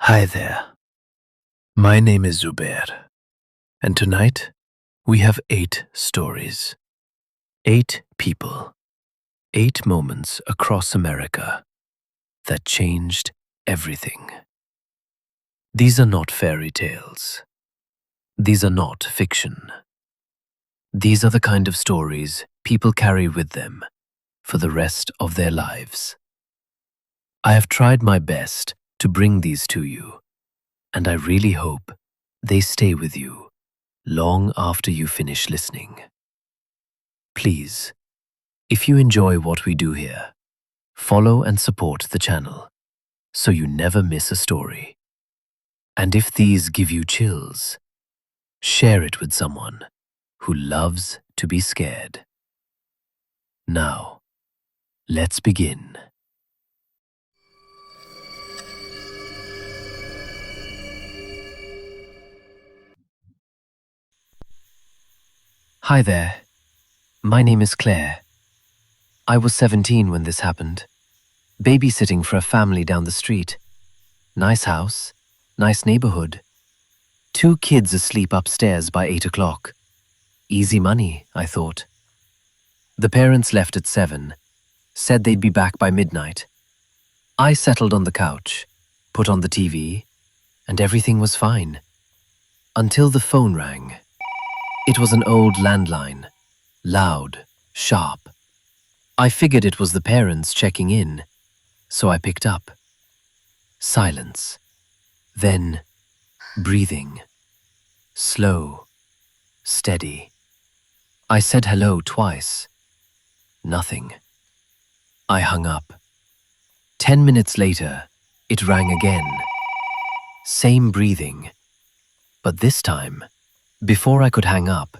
Hi there. My name is Zubair, and tonight we have 8 stories. 8 people, 8 moments across America that changed everything. These are not fairy tales. These are not fiction. These are the kind of stories people carry with them for the rest of their lives. I have tried my best to bring these to you, and I really hope they stay with you long after you finish listening. Please, if you enjoy what we do here, follow and support the channel so you never miss a story. And if these give you chills, share it with someone who loves to be scared. Now, let's begin. Hi there. My name is Claire. I was 17 when this happened, babysitting for a family down the street. Nice house, nice neighborhood. 2 kids asleep upstairs by 8 o'clock. Easy money, I thought. The parents left at 7, said they'd be back by midnight. I settled on the couch, put on the TV, and everything was fine. Until the phone rang. It was an old landline, loud, sharp. I figured it was the parents checking in, so I picked up. Silence. Then, breathing. Slow, steady. I said hello twice. Nothing. I hung up. 10 minutes later, it rang again. Same breathing. But this time, before I could hang up,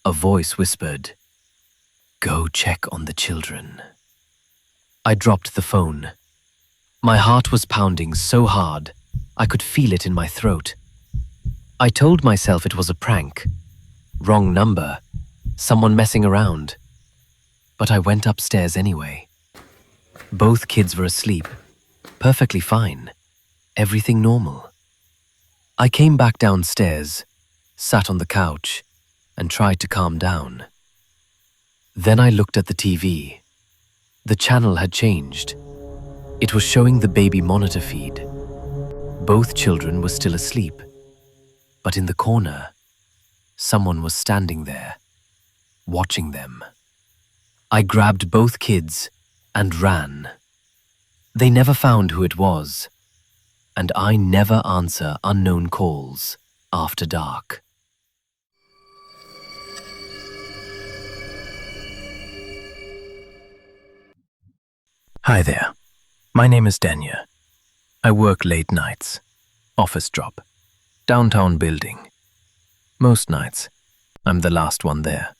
a voice whispered, "Go check on the children." I dropped the phone. My heart was pounding so hard, I could feel it in my throat. I told myself it was a prank. Wrong number. Someone messing around. But I went upstairs anyway. Both kids were asleep. Perfectly fine. Everything normal. I came back downstairs, sat on the couch, and tried to calm down. Then I looked at the TV. The channel had changed. It was showing the baby monitor feed. Both children were still asleep. But in the corner, someone was standing there, watching them. I grabbed both kids and ran. They never found who it was, and I never answer unknown calls after dark. Hi there. My name is Danya. I work late nights. Office job. Downtown building. Most nights, I'm the last one there.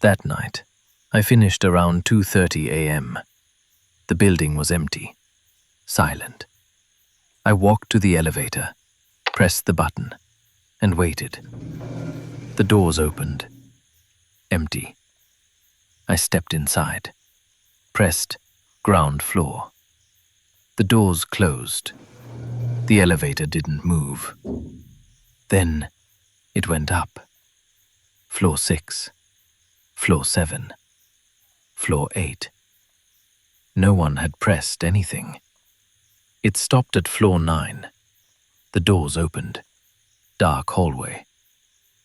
That night, I finished around 2:30 a.m. The building was empty. Silent. I walked to the elevator, pressed the button, and waited. The doors opened. Empty. I stepped inside. Pressed ground floor. The doors closed. The elevator didn't move. Then it went up. Floor 6. Floor 7. Floor 8. No one had pressed anything. It stopped at floor 9. The doors opened. Dark hallway.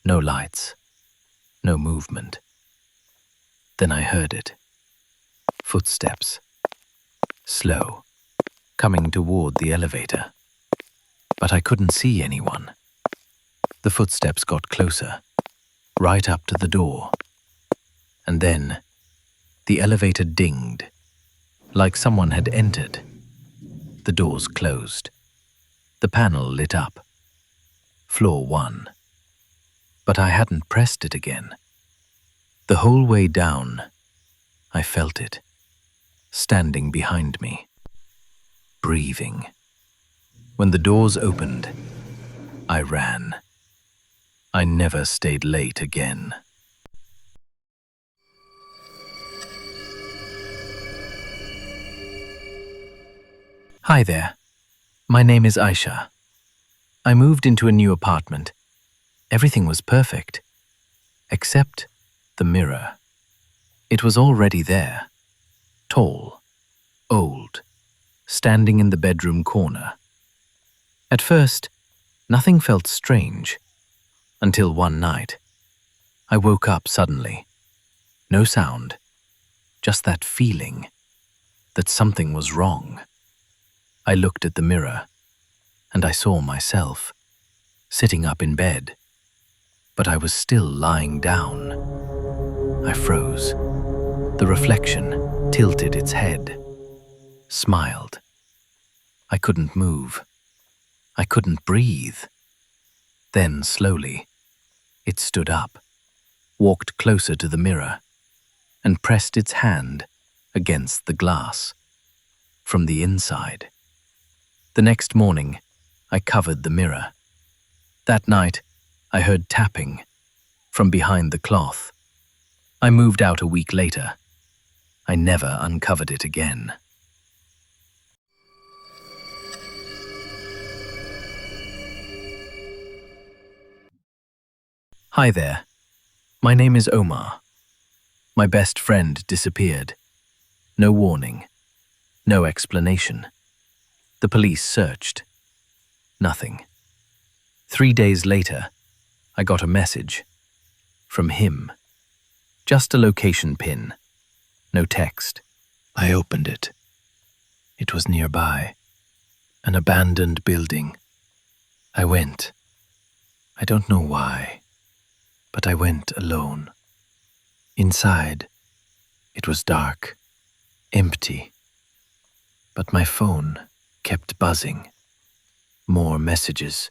No lights. No movement. Then I heard it. Footsteps. Slow. Coming toward the elevator. But I couldn't see anyone. The footsteps got closer, right up to the door. And then, the elevator dinged, like someone had entered. The doors closed. The panel lit up. Floor 1. But I hadn't pressed it again. The whole way down, I felt it, standing behind me, breathing. When the doors opened, I ran. I never stayed late again. Hi there. My name is Aisha. I moved into a new apartment. Everything was perfect, except the mirror. It was already there, tall, old, standing in the bedroom corner. At first, nothing felt strange, until one night. I woke up suddenly. No sound, just that feeling that something was wrong. I looked at the mirror, and I saw myself, sitting up in bed, but I was still lying down. I froze. The reflection tilted its head, smiled. I couldn't move. I couldn't breathe. Then, slowly, it stood up, walked closer to the mirror, and pressed its hand against the glass from the inside. The next morning, I covered the mirror. That night, I heard tapping from behind the cloth. I moved out a week later. I never uncovered it again. Hi there. My name is Omar. My best friend disappeared. No warning. No explanation. The police searched. Nothing. 3 days later, I got a message. From him. Just a location pin. No text. I opened it. It was nearby. An abandoned building. I went. I don't know why, but I went alone. Inside, it was dark, empty. But my phone kept buzzing. More messages.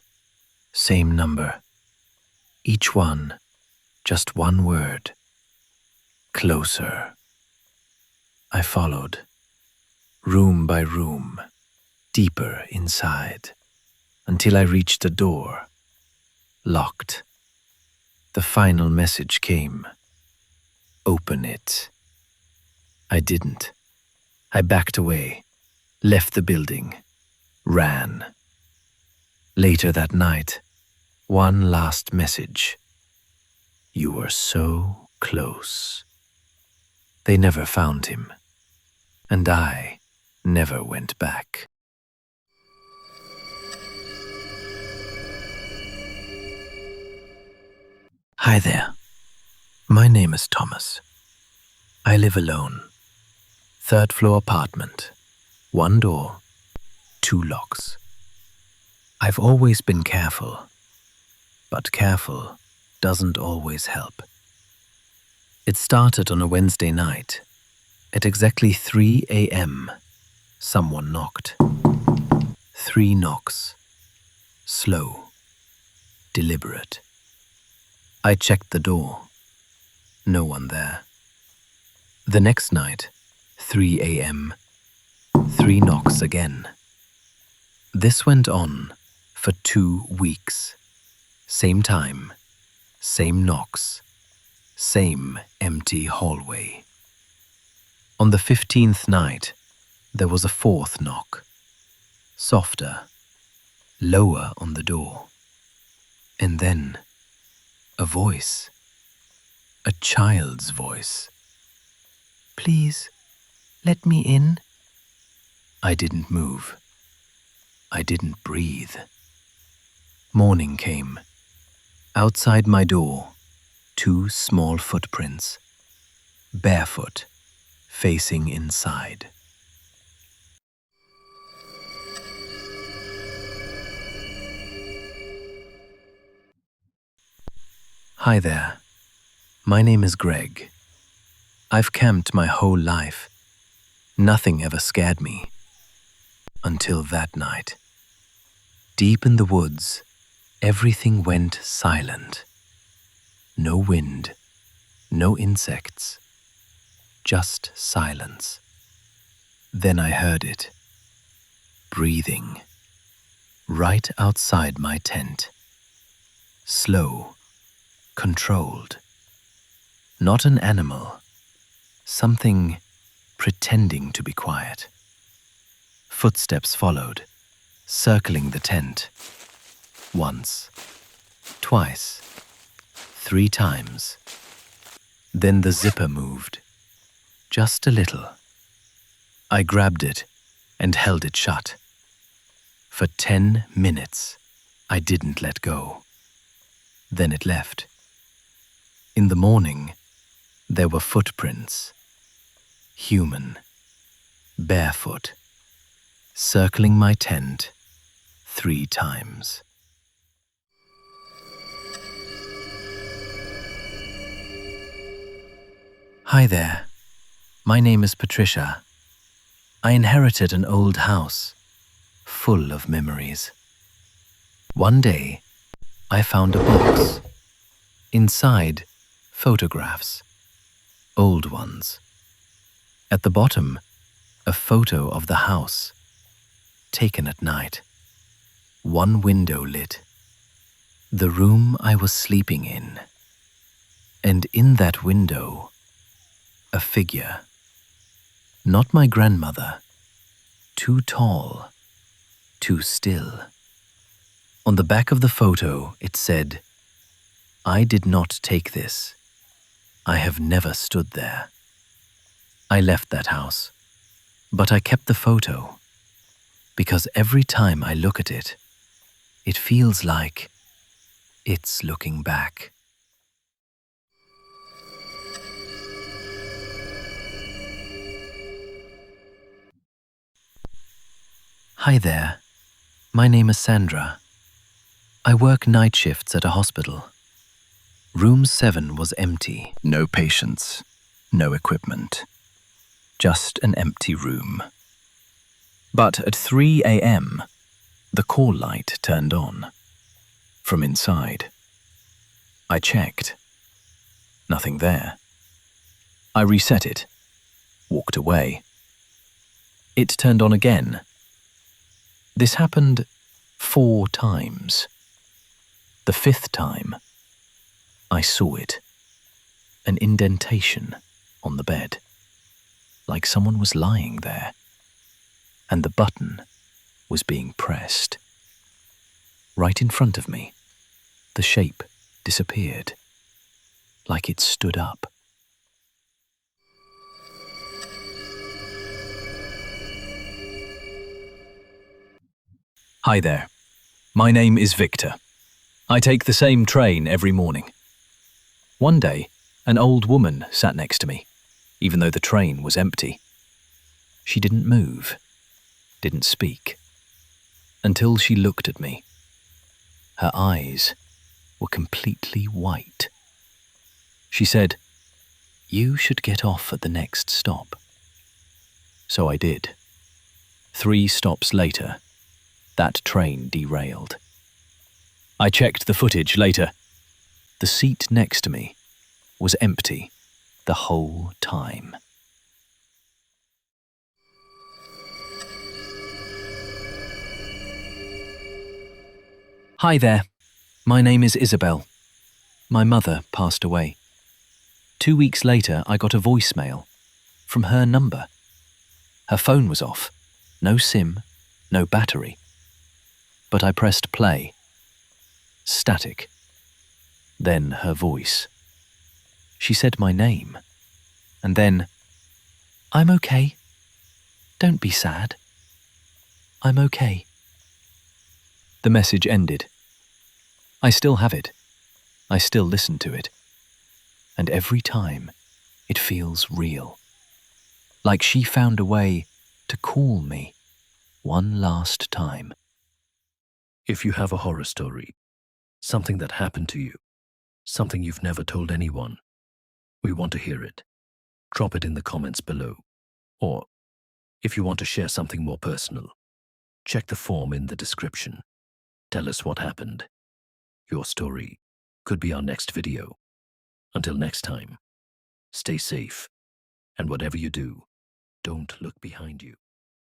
Same number. Each one, just one word. Closer. I followed, room by room, deeper inside, until I reached a door, locked. The final message came. Open it. I didn't. I backed away, left the building, ran. Later that night, one last message. You were so close. They never found him, and I never went back. Hi there. My name is Thomas. I live alone. 3rd floor apartment. 1 door, 2 locks. I've always been careful, but careful doesn't always help. It started on a Wednesday night. At exactly 3 a.m., someone knocked. 3 knocks. Slow. Deliberate. I checked the door. No one there. The next night, 3 a.m., 3 knocks again. This went on for 2 weeks. Same time, same knocks, same empty hallway. On the 15th night, there was a 4th knock. Softer, lower on the door. And then, a voice. A child's voice. Please, let me in. I didn't move. I didn't breathe. Morning came. Outside my door, 2 small footprints. Barefoot, facing inside. Hi there. My name is Greg. I've camped my whole life. Nothing ever scared me. Until that night. Deep in the woods, everything went silent. No wind, no insects, just silence. Then I heard it. Breathing. Right outside my tent. Slow. Controlled. Not an animal. Something pretending to be quiet. Footsteps followed. circling the tent. Once, twice, 3 times. Then the zipper moved, just a little. I grabbed it and held it shut. For 10 minutes, I didn't let go. Then it left. In the morning, there were footprints. Human, barefoot, circling my tent 3 times. Hi there. My name is Patricia. I inherited an old house, full of memories. One day, I found a box. Inside, photographs, old ones. At the bottom, a photo of the house, taken at night. One window lit. The room I was sleeping in. And in that window, a figure. Not my grandmother. Too tall. Too still. On the back of the photo, it said, "I did not take this. I have never stood there." I left that house, but I kept the photo, because every time I look at it, it feels like it's looking back. Hi there. My name is Sandra. I work night shifts at a hospital. Room 7 was empty. No patients, no equipment. Just an empty room. But at 3 a.m., the call light turned on. From inside. I checked. Nothing there. I reset it. Walked away. It turned on again. This happened 4 times. The 5th time, I saw it. An indentation on the bed. Like someone was lying there. And the button was being pressed. Right in front of me, the shape disappeared. Like it stood up. Hi there. My name is Victor. I take the same train every morning. One day, an old woman sat next to me, even though the train was empty. She didn't move, didn't speak, until she looked at me. Her eyes were completely white. She said, "You should get off at the next stop." So I did. 3 stops later, that train derailed. I checked the footage later. The seat next to me was empty the whole time. Hi there. My name is Isabel. My mother passed away. 2 weeks later, I got a voicemail from her number. Her phone was off. No SIM, no battery. But I pressed play. Static. Then her voice. She said my name. And then, "I'm okay. Don't be sad. I'm okay." The message ended. I still have it. I still listen to it. And every time, it feels real. Like she found a way to call me one last time. If you have a horror story, something that happened to you, something you've never told anyone, we want to hear it. Drop it in the comments below. Or, if you want to share something more personal, check the form in the description. Tell us what happened. Your story could be our next video. Until next time, stay safe, and whatever you do, don't look behind you.